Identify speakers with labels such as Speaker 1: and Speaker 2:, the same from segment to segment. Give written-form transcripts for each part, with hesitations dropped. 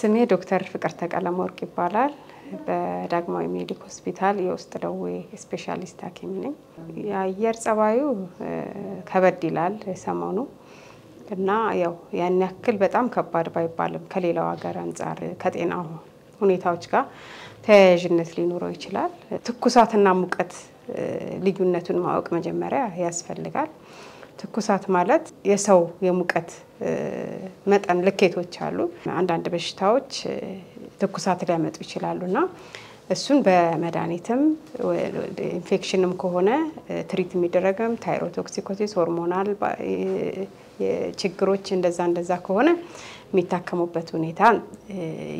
Speaker 1: ስሜ ዶክተር ፍቅርተ ቀለመወርቅ ይባላል በዳግማዊ ሜዲክ ሆስፒታል የውስጥ ደዌ ስፔሻሊስት ሐኪም ነኝ የአየር ጸባዩ ከበድ ይላል ሰሞኑ እና ያው ያን ያክል በጣም ከባድ ባይባልም ከሌላው ሀገር አንፃር ከጤናው ሁኔታዎች ጋር ተያያዥነት ሊኖረው ይችላል ትኩሳትና ሙቀት ልዩነቱን ማወቅ መጀመሪያ ያስፈልጋል ትኩሳት ማለት የሰው የሙቀት መጠን ልኬቶች አሉ አንዳንድ በሽታዎች ትኩሳት ሊያመጡ ይችላሉና እሱን በመድኃኒትም ኢንፌክሽንም ከሆነ ትሪት የሚደረግም ታይሮቶክሲኮሲስ ሆርሞናል ችግሮች እንደዛ ከሆነ የሚታከሙበት ሁኔታ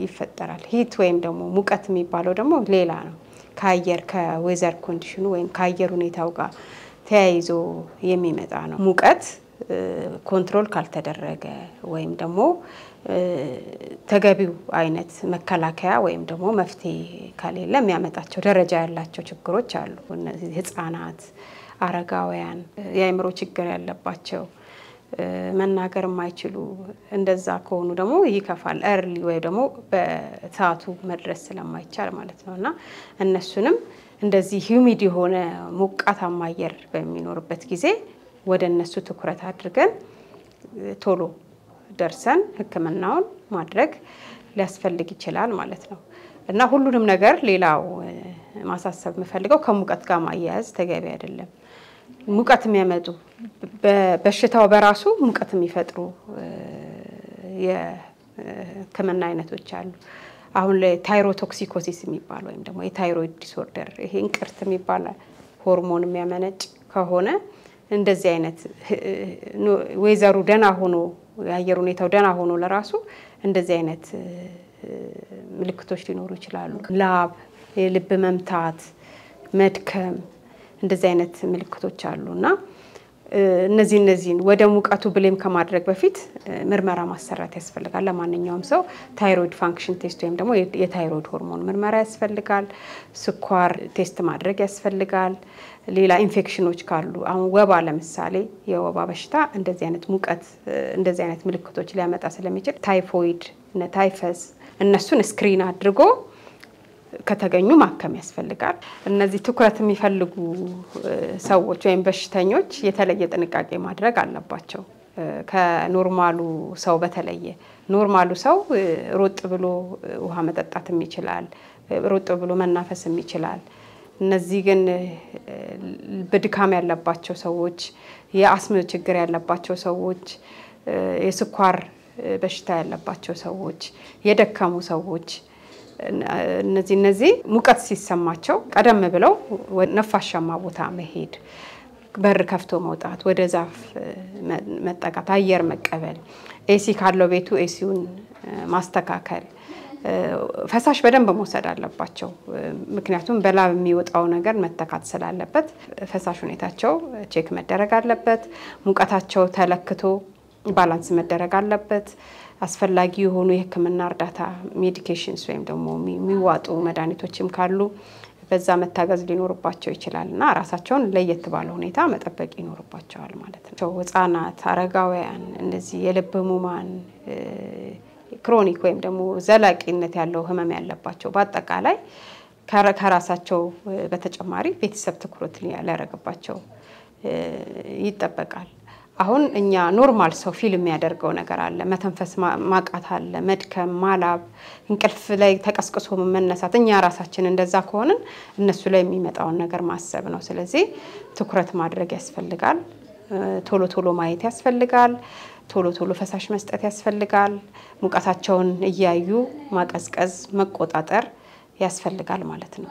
Speaker 1: ይፈጠራል ሂት ወይም ደግሞ ሙቀት የሚባለው ደግሞ ሌላ ነው ከአየር ከዌዘር ኮንዲሽኑ ወይም ከአየር ሁኔታው ጋር ተያይዞ የሚመጣ ነው ሙቀት ኮንትሮል ካልተደረገ ወይም ደግሞ ተገቢው አይነት መከላከያ ወይም ደግሞ መፍትሄ ካሌለ የሚያመጣቸው ደረጃ ያላቸው ችግሮች አሉ እነዚህ ህፃናት አረጋውያን የአእምሮ ችግር ያለባቸው መናገር የማይችሉ እንደዛ ከሆኑ ደግሞ ይከፋል early ወይ ደግሞ በሰዓቱ መድረስ ስለማይቻል ማለት ነውና እነሱንም እንደዚህ ሂዩሚድ የሆነ ሞቃታማ አየር በሚኖርበት ጊዜ ወደ እነሱ ትኩረት አድርገን ቶሎ ደርሰን ህክምናውን ማድረግ ሊያስፈልግ ይችላል ማለት ነው እና ሁሉንም ነገር ሌላው ማሳሰብ መፈልገው ከሙቀት ጋር ማያያዝ ተገቢ አይደለም ሙቀት የሚያመጡ በሽታው በራሱ ሙቀት የሚፈጥሩ የህክምና አይነቶች አሉ አሁን ለታይሮቶክሲኮሲስ የሚባል ወይም ደግሞ የታይሮይድ ዲስኦርደር ይሄ እንቅርት የሚባል ሆርሞን የሚያመነጭ ከሆነ እንደዚህ አይነት ወይዘሩ ደና ሆኖ የአየር ሁኔታው ደና ሆኖ ለራሱ እንደዚህ አይነት ምልክቶች ሊኖሩ ይችላሉ ላብ የልብ መምታት መድከም እንደዚህ አይነት ምልክቶች አሉና እነዚህን ወደ ሙቀቱ ብሌም ከማድረግ በፊት ምርመራ ማሰራት ያስፈልጋል ለማንኛውም ሰው ታይሮይድ ፋንክሽን ቴስት ወይም ደግሞ የታይሮይድ ሆርሞን ምርመራ ያስፈልጋል ስኳር ቴስት ማድረግ ያስፈልጋል ሌላ ኢንፌክሽኖች ካሉ አሁን ወባ ለምሳሌ የወባ በሽታ እንደዚህ አይነት ሙቀት እንደዚህ አይነት ምልክቶች ሊያመጣ ስለሚችል ታይፎይድ ታይፈስ እነሱን ስክሪን አድርጎ ከተገኙ ማከም ያስፈልጋል እነዚህ ትኩረት የሚፈልጉ ሰዎች ወይም በሽተኞች የተለየ ጥንቃቄ ማድረግ አለባቸው ከኖርማሉ ሰው በተለየ ኖርማሉ ሰው ሮጥ ብሎ ውሃ መጠጣት ይችላል ሮጥ ብሎ መናፈስ ይችላል እነዚህ ግን በድካም ያለባቸው ሰዎች የአስም ችግር ያለባቸው ሰዎች የስኳር በሽታ ያለባቸው ሰዎች የደከሙ ሰዎች እነዚህ ሙቀት ሲሰማቸው ቀደም ብለው ነፋሻማ ቦታ መሄድ በር ከፍቶ መውጣት ወደ ዛፍ መጠጋት አየር መቀበል ኤሲ ካለው ቤቱ ኤሲውን ማስተካከል ፈሳሽ በደንብ መውሰድ አለባቸው ምክንያቱም በላብ የሚወጣው ነገር መተካት ስላለበት ፈሳሽ ሁኔታቸው ቼክ መደረግ አለበት ሙቀታቸው ተለክቶ ባላንስ መደረግ አለበት አስፈላጊ የሆኑ የህክምና እርዳታ ሜዲኬሽንስ ወይም ደግሞ የሚዋጡ መድኃኒቶችም ካሉ በዛ መታገዝ ሊኖርባቸው ይችላልና ራሳቸውን ለየት ባለ ሁኔታ መጠበቅ ይኖርባቸዋል ማለት ነው ህፃናት አረጋውያን እነዚህ የልብ ህሙማን ክሮኒክ ወይም ደግሞ ዘላቂነት ያለው ህመም ያለባቸው በአጠቃላይ ከራሳቸው በተጨማሪ ቤተሰብ ትኩረት ሊያደርግባቸው ይጠበቃል አሁን እኛ ኖርማል ሰው ፊልም ያደርገው ነገር አለ መተንፈስ ማቃት አለ መድከም ማላብ እንቅልፍ ላይ ተቀስቅሶ መነሳት እኛ ራሳችን እንደዛ ከሆነን እነሱ ላይ የሚመጣው ነገር ማሰብ ነው ስለዚህ ትኩረት ማድረግ ያስፈልጋል ቶሎ ማየት ያስፈልጋል ቶሎ ፈሳሽ መስጠት ያስፈልጋል ሙቀታቸውን እያዩ ማቀዝቀዝ መቆጣጠር ያስፈልጋል ማለት ነው